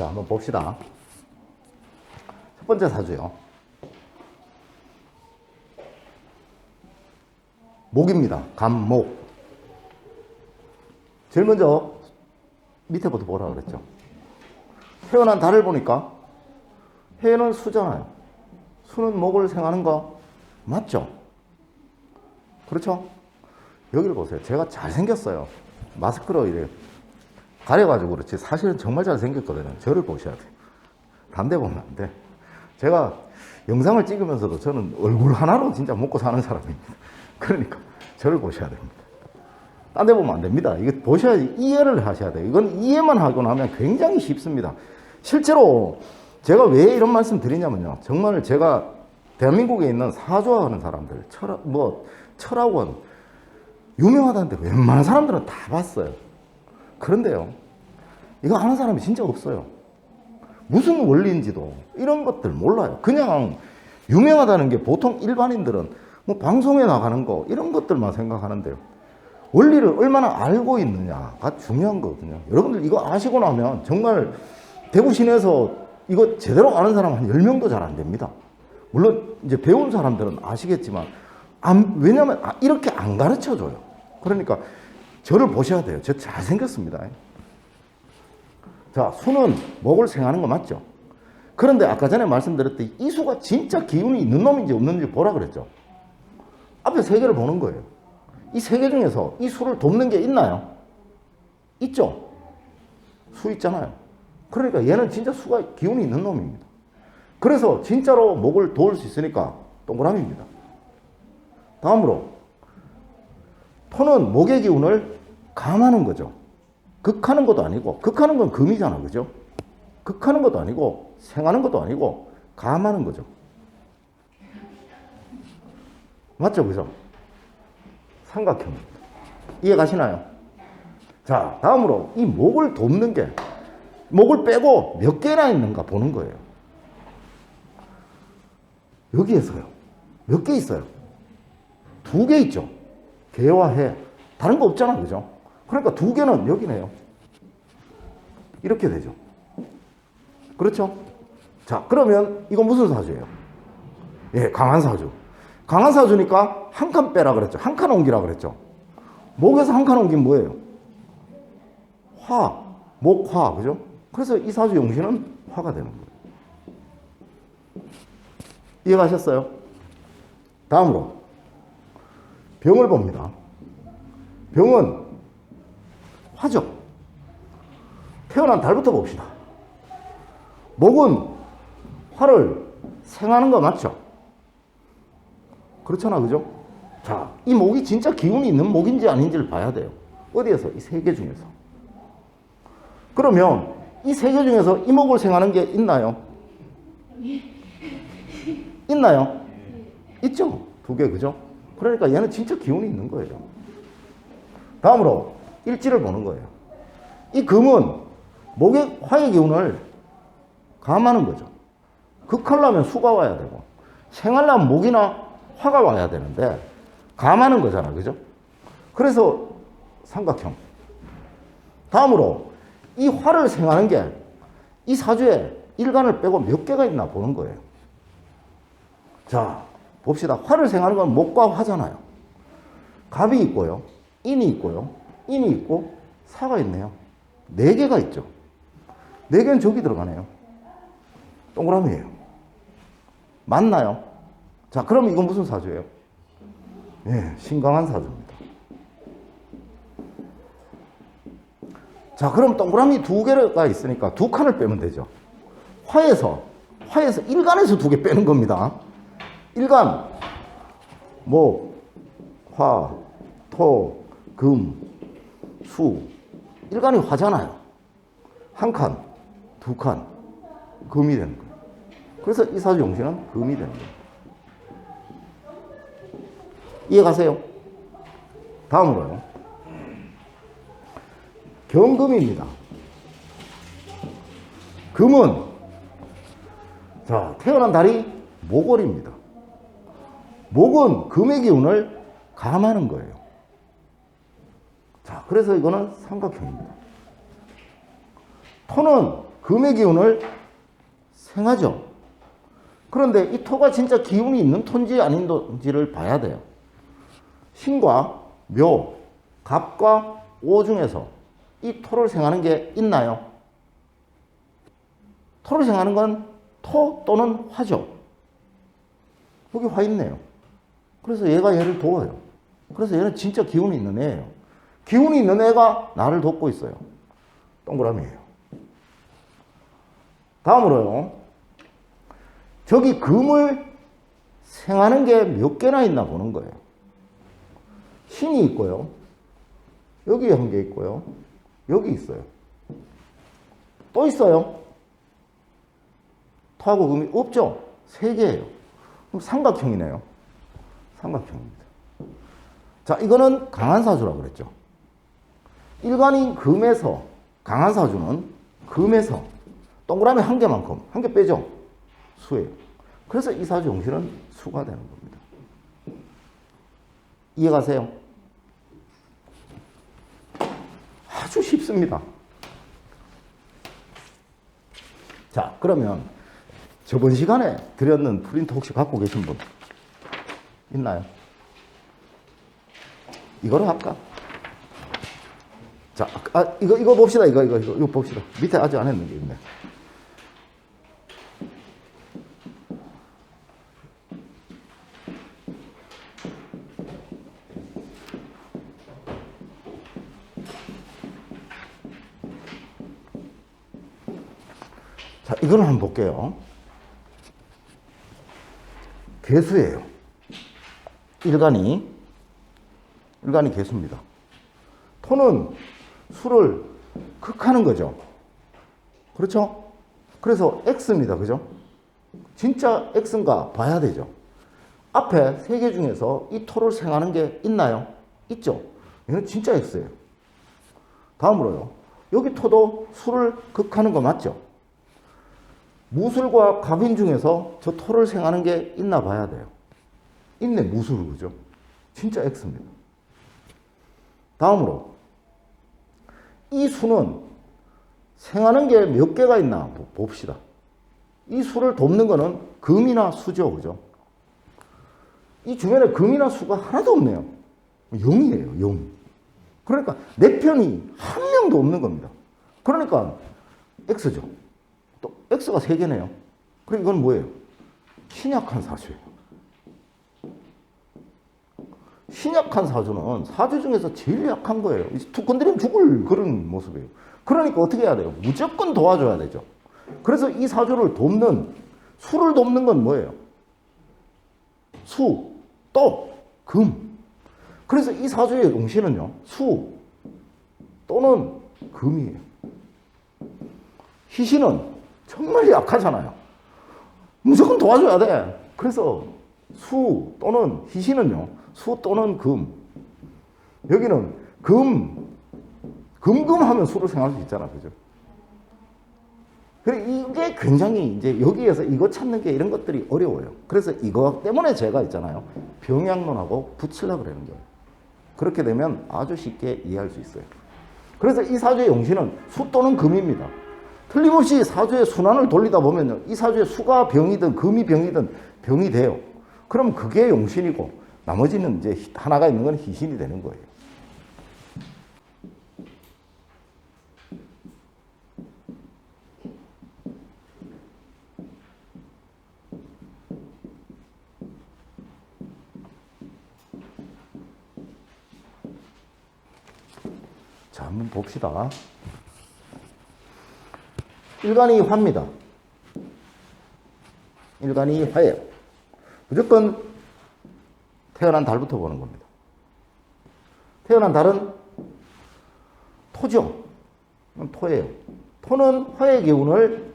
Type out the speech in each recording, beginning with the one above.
자, 한번 봅시다. 첫 번째 사주요. 목입니다. 간목. 제일 먼저 밑에부터 보라 그랬죠. 태어난 달을 보니까 해는 수잖아요. 수는 목을 생하는 거 맞죠? 그렇죠? 여기를 보세요. 제가 잘생겼어요. 마스크로 이래 가려가지고 그렇지 사실은 정말 잘생겼거든요. 저를 보셔야 돼요. 반대 보면 안 돼. 제가 영상을 찍으면서도 저는 얼굴 하나로 진짜 먹고 사는 사람입니다. 그러니까 저를 보셔야 됩니다. 딴 데 보면 안 됩니다. 이거 보셔야지 이해를 하셔야 돼요. 이건 이해만 하고 나면 굉장히 쉽습니다. 실제로 제가 왜 이런 말씀 드리냐면요. 정말 제가 대한민국에 있는 사주하는 사람들, 철학원, 유명하다는데 웬만한 사람들은 다 봤어요. 그런데요, 이거 아는 사람이 진짜 없어요. 무슨 원리인지도 이런 것들 몰라요. 그냥 유명하다는 게 보통 일반인들은 뭐 방송에 나가는 거 이런 것들만 생각하는데요. 원리를 얼마나 알고 있느냐가 중요한 거거든요. 여러분들 이거 아시고 나면 정말 대구 시내에서 이거 제대로 아는 사람 한 10명도 잘 안 됩니다. 물론 이제 배운 사람들은 아시겠지만 왜냐하면 이렇게 안 가르쳐줘요. 그러니까 저를 보셔야 돼요. 저 잘생겼습니다. 자, 수는 목을 생하는 거 맞죠? 그런데 아까 전에 말씀드렸듯이 이 수가 진짜 기운이 있는 놈인지 없는지 보라 그랬죠? 앞에 세 개를 보는 거예요. 이 세 개 중에서 이 수를 돕는 게 있나요? 있죠? 수 있잖아요. 그러니까 얘는 진짜 수가 기운이 있는 놈입니다. 그래서 진짜로 목을 도울 수 있으니까 동그라미입니다. 다음으로 토는 목의 기운을 감하는 거죠. 극하는 것도 아니고, 극하는 건 금이잖아, 그죠? 극하는 것도 아니고, 생하는 것도 아니고, 감하는 거죠. 맞죠, 그죠? 삼각형입니다. 이해 가시나요? 자, 다음으로 이 목을 돕는 게, 목을 빼고 몇 개나 있는가 보는 거예요. 여기에서요. 몇 개 있어요? 2개 있죠? 개와 해. 다른 거 없잖아, 그죠? 그러니까 2개는 여기네요. 이렇게 되죠. 그렇죠? 자, 그러면 이건 무슨 사주예요? 예, 강한 사주. 강한 사주니까 한 칸 빼라 그랬죠. 한 칸 옮기라 그랬죠. 목에서 한 칸 옮기면 뭐예요? 화. 목화. 그죠? 그래서 이 사주 용신은 화가 되는 거예요. 이해가셨어요? 다음으로 병을 봅니다. 병은 화죠. 태어난 달부터 봅시다. 목은 화를 생하는 거 맞죠? 그렇잖아, 그죠? 자, 이 목이 진짜 기운이 있는 목인지 아닌지를 봐야 돼요. 어디에서? 이 세 개 중에서. 그러면 이 세 개 중에서 이 목을 생하는 게 있나요? 있나요? 있죠? 2개, 그죠? 그러니까 얘는 진짜 기운이 있는 거예요. 다음으로 일지를 보는 거예요. 이 금은 목의 화의 기운을 감하는 거죠. 극하려면 수가 와야 되고, 생하려면 목이나 화가 와야 되는데, 감하는 거잖아, 그죠? 그래서 삼각형. 다음으로 이 화를 생하는 게 이 사주에 일간을 빼고 몇 개가 있나 보는 거예요. 자, 봅시다. 화를 생하는 건 목과 화잖아요. 갑이 있고요, 인이 있고요, 인이 있고, 사가 있네요. 4개가 있죠. 4개는 저기 들어가네요. 동그라미예요. 맞나요? 자, 그럼 이건 무슨 사주예요? 예, 신강한 사주입니다. 자, 그럼 동그라미 2개가 있으니까 2칸을 빼면 되죠. 화에서 일간에서 2개 빼는 겁니다. 일간, 목, 화, 토, 금, 수. 일간이 화잖아요. 1칸, 2칸, 금이 되는 거예요. 그래서 이 사주 용신은 금이 되는 거예요. 이해 가세요? 다음으로요. 경금입니다. 금은, 자, 태어난 달이 목월입니다. 목은 금의 기운을 감하는 거예요. 자, 그래서 이거는 삼각형입니다. 토는 금의 기운을 생하죠. 그런데 이 토가 진짜 기운이 있는 토인지 아닌지를 봐야 돼요. 신과 묘, 갑과 오 중에서 이 토를 생하는 게 있나요? 토를 생하는 건 토 또는 화죠. 여기 화 있네요. 그래서 얘가 얘를 도와요. 그래서 얘는 진짜 기운이 있는 애예요. 기운이 있는 애가 나를 돕고 있어요. 동그라미예요. 다음으로요. 저기 금을 생하는 게 몇 개나 있나 보는 거예요. 신이 있고요. 여기 한 개 있고요. 여기 있어요. 또 있어요. 토하고 금이 없죠? 3개예요. 그럼 삼각형이네요. 삼각형입니다. 자, 이거는 강한 사주라고 그랬죠. 일간인 금에서, 강한 사주는 금에서 동그라미 한 개만큼, 한 개 빼죠? 수예요. 그래서 이 사주 용신은 수가 되는 겁니다. 이해가세요? 아주 쉽습니다. 자, 그러면 저번 시간에 드렸는 프린트 혹시 갖고 계신 분 있나요? 이거로 할까? 자, 이거 봅시다. 이거 봅시다. 밑에 아직 안 했는 게 있네. 자, 이거를 한번 볼게요. 개수예요. 일간이 개수입니다. 토는 수를 극하는 거죠. 그렇죠? 그래서 X입니다. 그죠? 진짜 X인가 봐야 되죠. 앞에 3개 중에서 이 토를 생하는 게 있나요? 있죠? 이건 진짜 X예요. 다음으로요. 여기 토도 수를 극하는 거 맞죠? 무술과 갑인 중에서 저 토를 생하는 게 있나 봐야 돼요. 있네, 무술, 그죠? 진짜 X입니다. 다음으로, 이 수는 생하는 게 몇 개가 있나 봅시다. 이 수를 돕는 거는 금이나 수죠, 그죠? 이 주변에 금이나 수가 하나도 없네요. 0이에요, 0. 그러니까 내 편이 한 명도 없는 겁니다. 그러니까 X죠. 또 X가 3개네요. 그럼 이건 뭐예요? 신약한 사주예요. 신약한 사주는 사주 중에서 제일 약한 거예요. 툭 건드리면 죽을 그런 모습이에요. 그러니까 어떻게 해야 돼요? 무조건 도와줘야 되죠. 그래서 이 사주를 돕는, 수를 돕는 건 뭐예요? 수, 또, 금. 그래서 이 사주의 용신은요, 수 또는 금이에요. 희신은 정말 약하잖아요. 무조건 도와줘야 돼. 그래서 수 또는 희신은요, 수 또는 금. 여기는 금 하면 수를 생각할 수 있잖아. 그죠? 그래, 이게 굉장히 이제 여기에서 이거 찾는 게 이런 것들이 어려워요. 그래서 이거 때문에 제가 있잖아요. 병약론하고 붙이려고 그러는 거예요. 그렇게 되면 아주 쉽게 이해할 수 있어요. 그래서 이 사주의 용신은 수 또는 금입니다. 틀림없이 사주의 순환을 돌리다 보면요, 이 사주의 수가 병이든 금이 병이든 병이 돼요. 그럼 그게 용신이고 나머지는 이제 하나가 있는 건 희신이 되는 거예요. 자, 한번 봅시다. 일간이 화입니다. 일간이 화예요. 무조건 태어난 달부터 보는 겁니다. 태어난 달은 토죠. 토예요. 토는 화의 기운을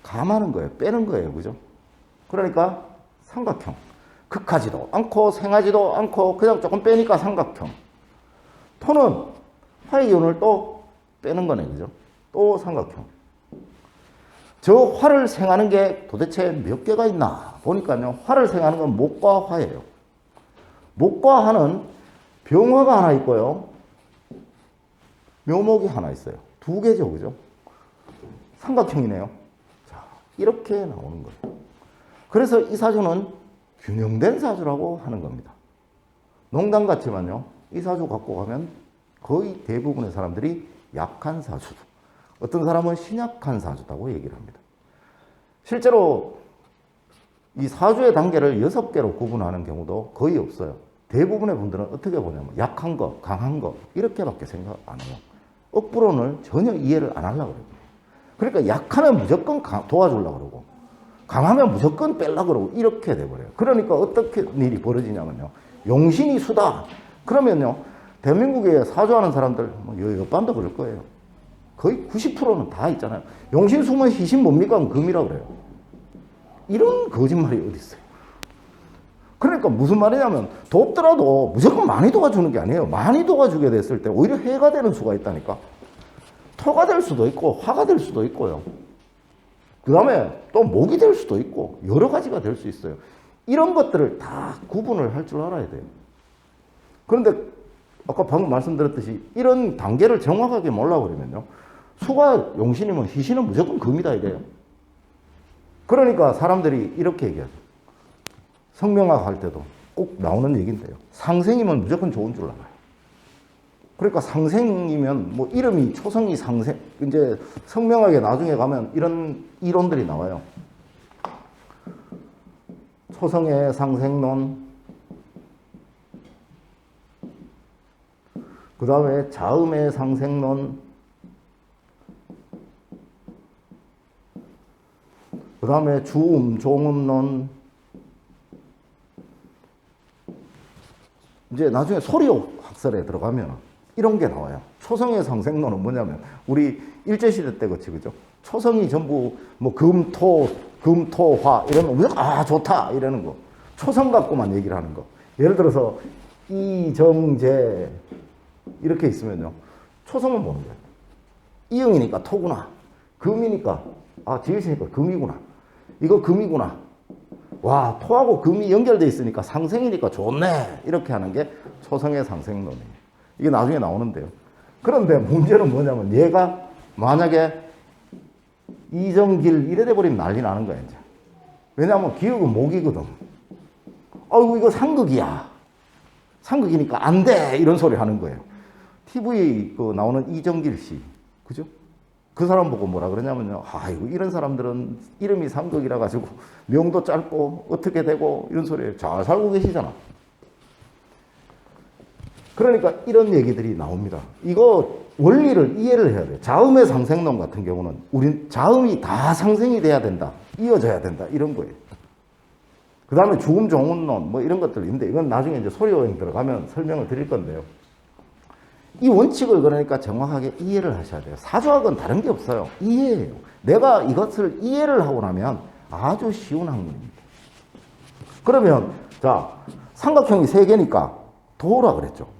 감하는 거예요. 빼는 거예요. 그죠? 그러니까 삼각형. 극하지도 않고 생하지도 않고 그냥 조금 빼니까 삼각형. 토는 화의 기운을 또 빼는 거네. 그죠? 또 삼각형. 저 화를 생하는 게 도대체 몇 개가 있나 보니까요. 화를 생하는 건 목과 화예요. 목과 화는 병화가 하나 있고요. 묘목이 하나 있어요. 2개죠. 그죠? 삼각형이네요. 자, 이렇게 나오는 거예요. 그래서 이 사주는 균형된 사주라고 하는 겁니다. 농담 같지만요, 이 사주 갖고 가면 거의 대부분의 사람들이 약한 사주, 어떤 사람은 신약한 사주라고 얘기를 합니다. 실제로 이 사주의 단계를 6개로 구분하는 경우도 거의 없어요. 대부분의 분들은 어떻게 보냐면 약한 거, 강한 거 이렇게밖에 생각 안 해요. 억부로는 전혀 이해를 안 하려고 그래요. 그러니까 약하면 무조건 도와주려고 그러고 강하면 무조건 빼려고 그러고 이렇게 돼버려요. 그러니까 어떻게 일이 벌어지냐면요, 용신이 수다 그러면요, 대한민국에 사주하는 사람들 옆반도 그럴 거예요. 거의 90%는 다 있잖아요. 용신 수면 희신 뭡니까? 금이라고 그래요. 이런 거짓말이 어디 있어요. 그러니까 무슨 말이냐면 돕더라도 무조건 많이 도와주는 게 아니에요. 많이 도와주게 됐을 때 오히려 해가 되는 수가 있다니까. 토가 될 수도 있고 화가 될 수도 있고요. 그 다음에 또 목이 될 수도 있고 여러 가지가 될 수 있어요. 이런 것들을 다 구분을 할 줄 알아야 돼요. 그런데 아까 방금 말씀드렸듯이 이런 단계를 정확하게 몰라버리면요, 수가 용신이면 희신은 무조건 금이다 이래요. 그러니까 사람들이 이렇게 얘기하죠. 성명학 할 때도 꼭 나오는 얘기인데요, 상생이면 무조건 좋은 줄 알아요. 그러니까 상생이면 뭐 이름이 초성이 상생, 이제 성명학에 나중에 가면 이런 이론들이 나와요. 초성의 상생론, 그 다음에 자음의 상생론, 그 다음에 주음, 종음론, 이제 나중에 소리호 학설에 들어가면 이런 게 나와요. 초성의 상생론은 뭐냐면 우리 일제시대 때 그죠? 초성이 전부 뭐 금, 토, 화 이러면 무조건 좋다 이러는 거. 초성 갖고만 얘기를 하는 거. 예를 들어서 이정재 이렇게 있으면요, 초성은 보는 거예요. 이응이니까 토구나, 금이니까 지으시니까 금이구나, 이거 금이구나, 와 토하고 금이 연결돼 있으니까 상생이니까 좋네, 이렇게 하는 게 초성의 상생론이에요. 이게 나중에 나오는데요. 그런데 문제는 뭐냐면 얘가 만약에 이정길 이래 돼버리면 난리 나는 거야 이제. 왜냐하면 기역은 목이거든. 아이고 이거 상극이니까 안 돼 이런 소리 하는 거예요. TV에 나오는 이정길 씨, 그죠? 그 사람 보고 뭐라 그러냐면요, 아이고 이런 사람들은 이름이 상극이라 가지고 명도 짧고 어떻게 되고 이런 소리예요. 잘 살고 계시잖아. 그러니까 이런 얘기들이 나옵니다. 이거 원리를 이해를 해야 돼요. 자음의 상생론 같은 경우는 우린 자음이 다 상생이 돼야 된다, 이어져야 된다 이런 거예요. 그 다음에 주음 종음론 뭐 이런 것들이 있는데 이건 나중에 이제 소리호행 들어가면 설명을 드릴 건데요. 이 원칙을 그러니까 정확하게 이해를 하셔야 돼요. 사주학은 다른 게 없어요. 이해예요. 내가 이것을 이해를 하고 나면 아주 쉬운 학문입니다. 그러면 자, 삼각형이 3개니까 도라 그랬죠.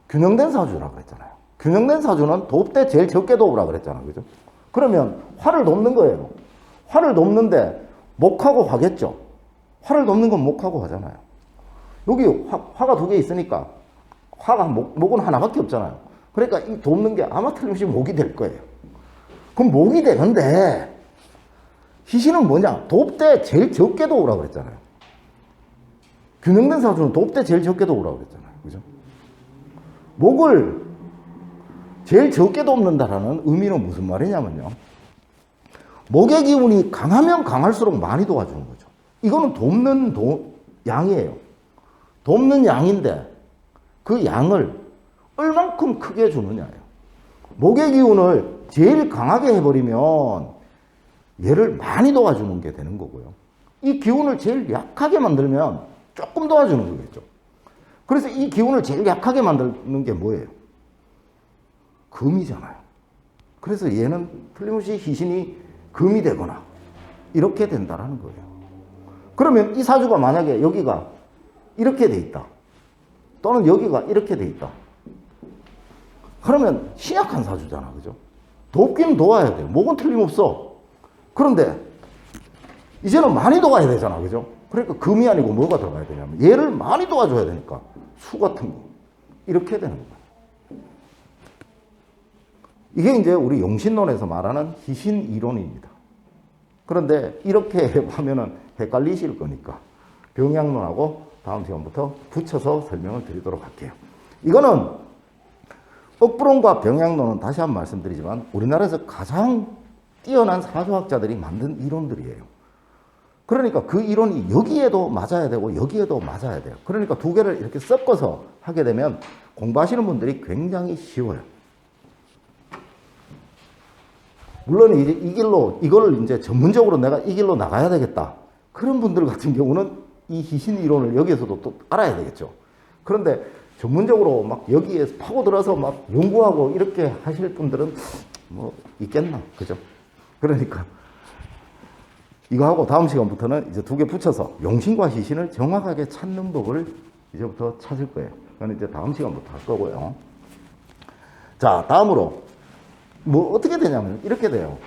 균형된 사주라 그랬잖아요. 균형된 사주는 돕 때 제일 적게 도우라 그랬잖아요. 그죠? 그러면 화를 돕는 거예요. 화를 돕는데 목하고 화겠죠. 화를 돕는 건 목하고 화잖아요. 여기 화가 2개 있으니까 화가 목은 하나밖에 없잖아요. 그러니까 이 돕는 게 아마 틀림없이 목이 될 거예요. 그럼 목이 되는데 희신은 뭐냐? 돕 때 제일 적게 도우라 그랬잖아요. 균형된 사주는 돕 때 제일 적게 도우라 그랬잖아요. 그죠? 목을 제일 적게 돕는다라는 의미는 무슨 말이냐면요, 목의 기운이 강하면 강할수록 많이 도와주는 거죠. 이거는 돕는 양이에요. 돕는 양인데 그 양을 얼만큼 크게 주느냐예요. 목의 기운을 제일 강하게 해버리면 얘를 많이 도와주는 게 되는 거고요. 이 기운을 제일 약하게 만들면 조금 도와주는 거겠죠. 그래서 이 기운을 제일 약하게 만드는 게 뭐예요? 금이잖아요. 그래서 얘는 틀림없이 희신이 금이 되거나 이렇게 된다라는 거예요. 그러면 이 사주가 만약에 여기가 이렇게 돼 있다, 또는 여기가 이렇게 돼 있다, 그러면 신약한 사주잖아. 그죠? 돕기는 도와야 돼요. 목은 틀림없어. 그런데 이제는 많이 도와야 되잖아. 그죠? 그러니까 금이 아니고 뭐가 들어가야 되냐면 얘를 많이 도와줘야 되니까 수 같은 거 이렇게 되는 거예요. 이게 이제 우리 용신론에서 말하는 희신 이론입니다. 그런데 이렇게 하면은 헷갈리실 거니까 병약론하고 다음 시간부터 붙여서 설명을 드리도록 할게요. 이거는 억부론과 병약론은 다시 한번 말씀드리지만 우리나라에서 가장 뛰어난 사주학자들이 만든 이론들이에요. 그러니까 그 이론이 여기에도 맞아야 되고 여기에도 맞아야 돼요. 그러니까 두 개를 이렇게 섞어서 하게 되면 공부하시는 분들이 굉장히 쉬워요. 물론 이 길로, 이걸 이제 전문적으로 내가 이 길로 나가야 되겠다. 그런 분들 같은 경우는 이 희신 이론을 여기에서도 또 알아야 되겠죠. 그런데 전문적으로 막 여기에 파고들어서 막 연구하고 이렇게 하실 분들은 뭐 있겠나. 그죠? 그러니까 이거 하고 다음 시간부터는 이제 두 개 붙여서 용신과 희신을 정확하게 찾는 법을 이제부터 찾을 거예요. 그건 이제 다음 시간부터 할 거고요. 자, 다음으로 뭐 어떻게 되냐면 이렇게 돼요.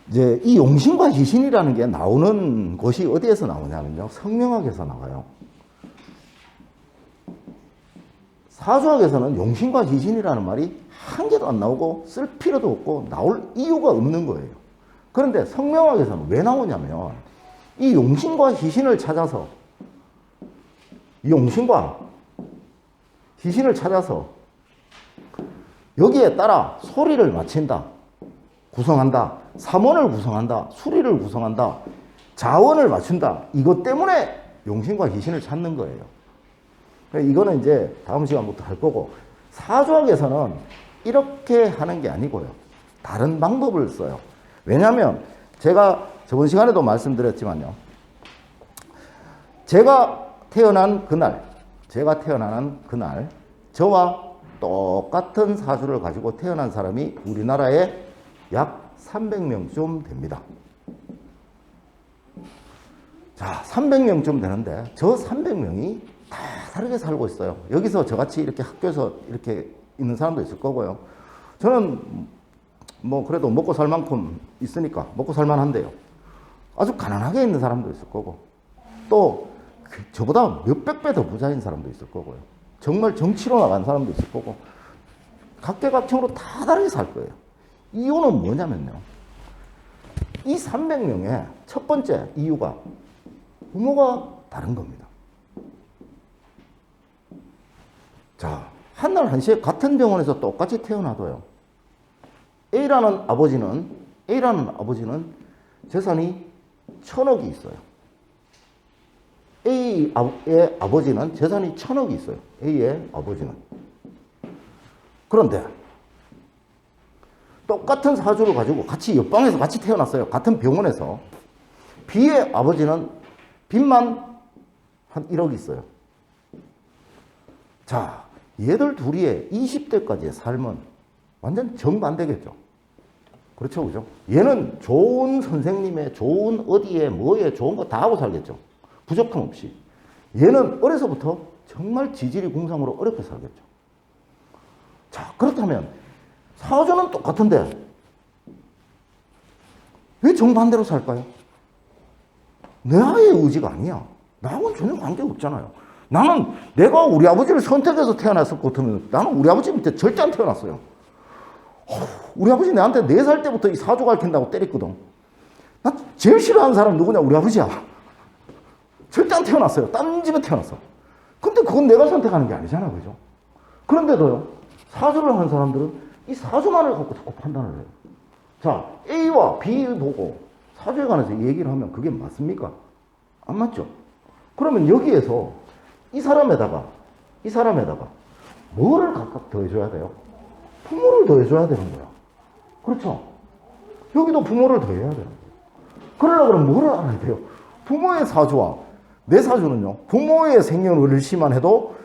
이제 이 용신과 희신이라는 게 나오는 곳이 어디에서 나오냐면요. 성명학에서 나와요. 사주학에서는 용신과 희신이라는 말이 한 개도 안 나오고 쓸 필요도 없고 나올 이유가 없는 거예요. 그런데 성명학에서는 왜 나오냐면 이 용신과 희신을 찾아서 용신과 희신을 찾아서 여기에 따라 소리를 맞춘다, 구성한다, 삼원을 구성한다, 수리를 구성한다, 자원을 맞춘다. 이것 때문에 용신과 희신을 찾는 거예요. 이거는 이제 다음 시간부터 할 거고 사주학에서는 이렇게 하는 게 아니고요. 다른 방법을 써요. 왜냐하면 제가 저번 시간에도 말씀드렸지만요. 제가 태어난 그날 저와 똑같은 사주를 가지고 태어난 사람이 우리나라에 약 300명쯤 됩니다. 자, 300명쯤 되는데 저 300명이 다 다르게 살고 있어요. 여기서 저같이 이렇게 학교에서 이렇게 있는 사람도 있을 거고요. 저는 뭐 그래도 먹고 살 만큼 있으니까 먹고 살 만한데요. 아주 가난하게 있는 사람도 있을 거고 또 저보다 몇백 배 더 부자인 사람도 있을 거고요. 정말 정치로 나간 사람도 있을 거고 각계각층으로 다 다르게 살 거예요. 이유는 뭐냐면요. 이 300명의 첫 번째 이유가 부모가 다른 겁니다. 자, 한날 한시에 같은 병원에서 똑같이 태어나도요. A라는 아버지는 재산이 1000억이 있어요. A의 아버지는 재산이 1000억이 있어요. A의 아버지는. 그런데 똑같은 사주를 가지고 같이 옆방에서 같이 태어났어요. 같은 병원에서. B의 아버지는 빚만 한 1억 있어요. 자, 얘들 둘이의 20대까지의 삶은 완전 정반대겠죠. 그렇죠, 그죠? 얘는 좋은 선생님의 좋은 어디에 뭐에 좋은 거 다 하고 살겠죠. 부족함 없이. 얘는 어려서부터 정말 지질이 궁상으로 어렵게 살겠죠. 자, 그렇다면 사주는 똑같은데 왜 정반대로 살까요? 나의 의지가 아니야. 나하고는 전혀 관계가 없잖아요. 나는 내가 우리 아버지를 선택해서 태어났을 것 같으면 나는 우리 아버지 밑에 절대 안 태어났어요. 우리 아버지 내한테 4살 때부터 이 사주 가르친다고 때렸거든. 나 제일 싫어하는 사람 누구냐? 우리 아버지야. 절대 안 태어났어요. 딴 집에 태어났어. 근데 그건 내가 선택하는 게 아니잖아. 그죠? 그런데도요, 사주를 하는 사람들은 이 사주만을 갖고 자꾸 판단을 해요. 자, A와 B 보고 사주에 관해서 얘기를 하면 그게 맞습니까? 안 맞죠? 그러면 여기에서 이 사람에다가 뭐를 각각 더해줘야 돼요? 부모를 더해줘야 되는 거야. 그렇죠? 여기도 부모를 더해야 돼요. 그러려면 뭐를 알아야 돼요? 부모의 사주와 내 사주는요, 부모의 생년월일시만 해도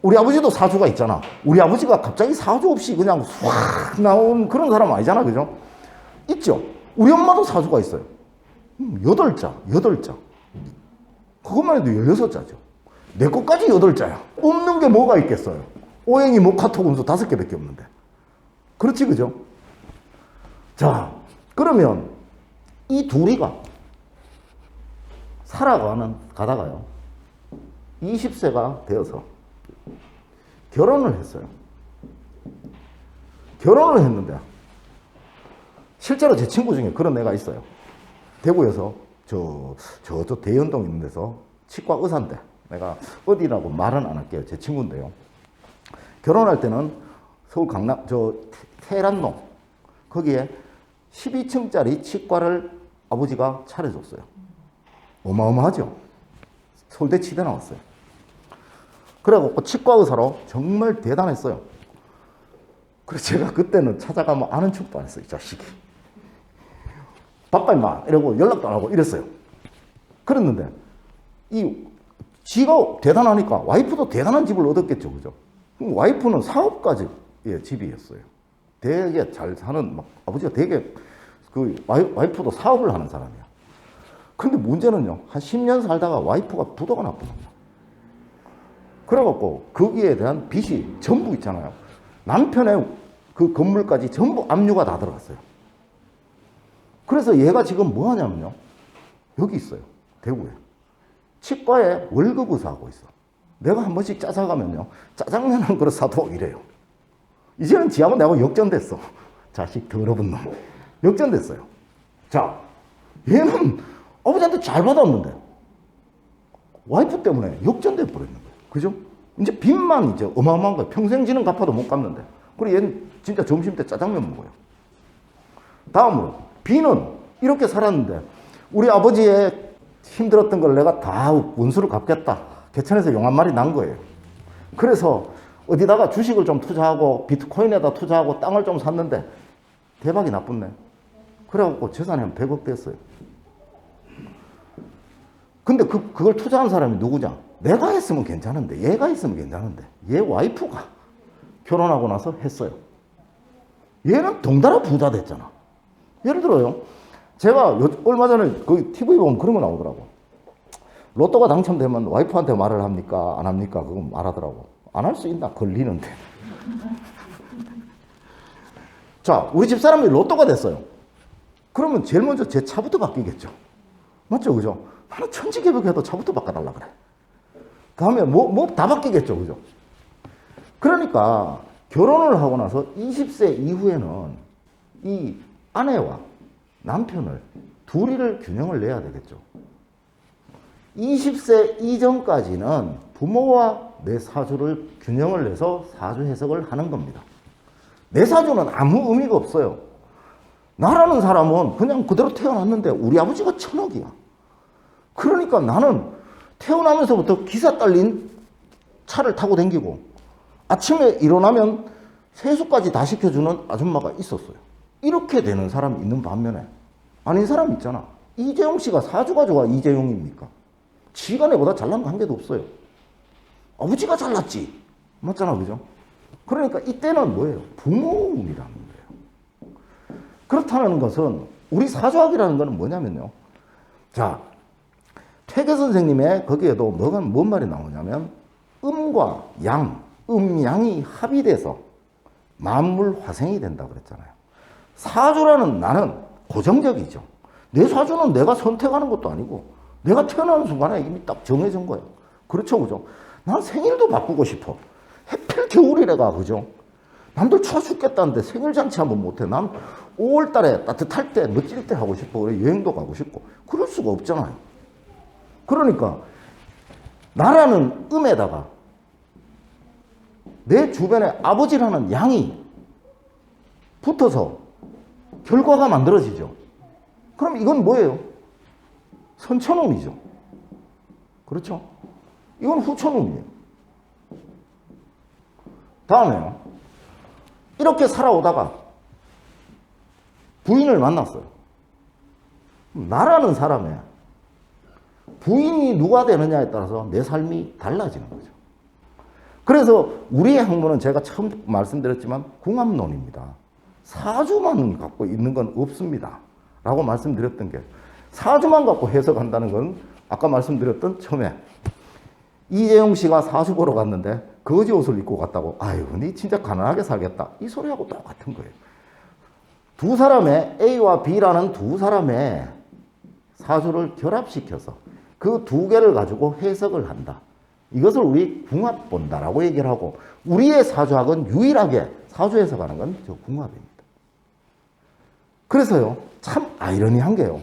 우리 아버지도 사주가 있잖아. 우리 아버지가 갑자기 사주 없이 그냥 확 나온 그런 사람 아니잖아. 그죠? 있죠? 우리 엄마도 사주가 있어요. 8자. 그것만 해도 16자죠. 내 것까지 8자야. 없는 게 뭐가 있겠어요? 오행이 목화토 금수 5개밖에 없는데. 그렇지, 그죠? 자, 그러면 이 둘이가 가다가요. 20세가 되어서 결혼을 했어요. 결혼을 했는데 실제로 제 친구 중에 그런 애가 있어요. 대구에서 저 대연동 있는 데서 치과 의사인데 내가 어디라고 말은 안 할게요. 제 친구인데요. 결혼할 때는 서울 강남 태란로 거기에 12층짜리 치과를 아버지가 차려줬어요. 어마어마하죠. 서울대 치대 나왔어요. 그래갖고 치과 의사로 정말 대단했어요. 그래서 제가 그때는 찾아가면 아는 척도 안 했어요. 이 자식이. 바빠 임마 이러고 연락도 안 하고 이랬어요. 그랬는데 지가 대단하니까 와이프도 대단한 집을 얻었겠죠. 그죠? 와이프는 사업가의 집이었어요. 되게 잘 사는 아버지가 되게 와이프도 사업을 하는 사람이야. 근데 문제는요. 한 10년 살다가 와이프가 부도가 났거든요. 그래갖고 거기에 대한 빚이 전부 있잖아요. 남편의 그 건물까지 전부 압류가 다 들어갔어요. 그래서 얘가 지금 뭐 하냐면요. 여기 있어요. 대구에. 치과에 월급 의사하고 있어. 내가 한 번씩 짜장가면요. 짜장면 한 그릇 사도 이래요. 이제는 지하고 내하고 역전됐어. 자식 더러운 놈. 역전됐어요. 자, 얘는 아버지한테 잘 받았는데 와이프 때문에 역전돼 버렸는 거예요. 그죠? 이제 빚만 이제 어마어마한 거예요. 평생 지는 갚아도 못 갚는데. 그리고 얘는 진짜 점심때 짜장면 먹어요. 다음으로 B는 이렇게 살았는데 우리 아버지의 힘들었던 걸 내가 다 원수를 갚겠다. 개천에서 용 한 마리 난 거예요. 그래서 어디다가 주식을 좀 투자하고 비트코인에다 투자하고 땅을 좀 샀는데 대박이 나쁘네. 그래갖고 재산이 한 100억 됐어요. 근데 그걸 투자한 사람이 누구냐? 내가 했으면 괜찮은데, 얘가 했으면 괜찮은데, 얘 와이프가 결혼하고 나서 했어요. 얘는 덩달아 부자 됐잖아. 예를 들어요. 제가 얼마 전에 그 TV 보면 그런 거 나오더라고. 로또가 당첨되면 와이프한테 말을 합니까? 안 합니까? 그건 말하더라고. 안 할 수 있나? 걸리는데. 자, 우리 집 사람이 로또가 됐어요. 그러면 제일 먼저 제 차부터 바뀌겠죠. 맞죠? 그죠? 나는 천지개벽해도 차부터 바꿔달라 그래. 다음에 뭐 다 바뀌겠죠. 그죠? 그러니까 결혼을 하고 나서 20세 이후에는 이 아내와 남편을 둘이를 균형을 내야 되겠죠. 20세 이전까지는 부모와 내 사주를 균형을 내서 사주 해석을 하는 겁니다. 내 사주는 아무 의미가 없어요. 나라는 사람은 그냥 그대로 태어났는데 우리 아버지가 1000억이야. 그러니까 나는 태어나면서부터 기사 딸린 차를 타고 다니고 아침에 일어나면 세수까지 다 시켜주는 아줌마가 있었어요. 이렇게 되는 사람이 있는 반면에 아닌 사람 있잖아. 이재용 씨가 사주가 좋아 이재용입니까? 지가 내보다 잘난 거 한 개도 없어요. 아버지가 잘났지. 맞잖아. 그죠? 그러니까 이때는 뭐예요? 부모운이라는 거예요. 그렇다는 것은 우리 사주학이라는 것은 뭐냐면요. 자, 퇴계 선생님의 거기에도 뭔 말이 나오냐면 음과 양, 음양이 합의돼서 만물 화생이 된다고 그랬잖아요. 사주라는 나는 고정적이죠. 내 사주는 내가 선택하는 것도 아니고 내가 태어나는 순간에 이미 딱 정해진 거예요. 그렇죠, 그죠? 난 생일도 바꾸고 싶어. 해필 겨울이래가, 그죠? 남들 추워 죽겠다는데 생일 잔치 한번 못해. 난 5월 달에 따뜻할 때, 멋질 때 하고 싶어. 그래, 여행도 가고 싶고. 그럴 수가 없잖아요. 그러니까 나라는 음에다가 내 주변에 아버지라는 양이 붙어서 결과가 만들어지죠. 그럼 이건 뭐예요? 선천운이죠. 그렇죠? 이건 후천운이에요. 다음에요. 이렇게 살아오다가 부인을 만났어요. 나라는 사람의 부인이 누가 되느냐에 따라서 내 삶이 달라지는 거죠. 그래서 우리의 학문은 제가 처음 말씀드렸지만 궁합론입니다. 사주만 갖고 있는 건 없습니다. 라고 말씀드렸던 게 사주만 갖고 해석한다는 건 아까 말씀드렸던 처음에 이재용 씨가 사주 보러 갔는데 거지 옷을 입고 갔다고 아이고 니 진짜 가난하게 살겠다 이 소리하고 똑같은 거예요. 두 사람의 A와 B라는 두 사람의 사주를 결합시켜서 그 두 개를 가지고 해석을 한다. 이것을 우리 궁합 본다라고 얘기를 하고, 우리의 사주학은 유일하게 사주 해석하는 건 저 궁합입니다. 그래서요, 참 아이러니한 게요,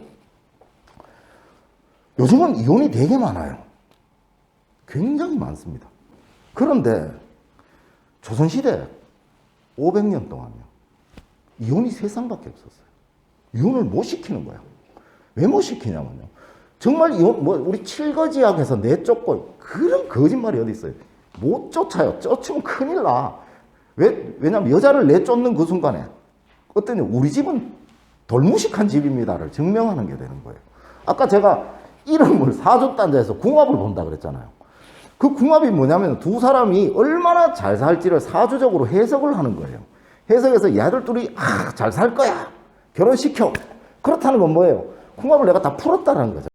요즘은 이혼이 되게 많아요. 굉장히 많습니다. 그런데 조선시대 500년 동안요, 이혼이 3쌍밖에 없었어요. 이혼을 못 시키는 거야. 왜 못 시키냐면요, 정말 이혼, 우리 칠거지약에서 내쫓고, 그런 거짓말이 어디 있어요. 못 쫓아요. 쫓으면 큰일 나. 왜냐면 여자를 내쫓는 그 순간에 어떤 우리 집은 돌무식한 집입니다를 증명하는 게 되는 거예요. 아까 제가 이름을 사주단자에서 궁합을 본다 그랬잖아요. 그 궁합이 뭐냐면 두 사람이 얼마나 잘 살지를 사주적으로 해석을 하는 거예요. 해석해서 얘들 둘이 잘 살 거야, 결혼시켜. 그렇다는 건 뭐예요? 궁합을 내가 다 풀었다는 거죠.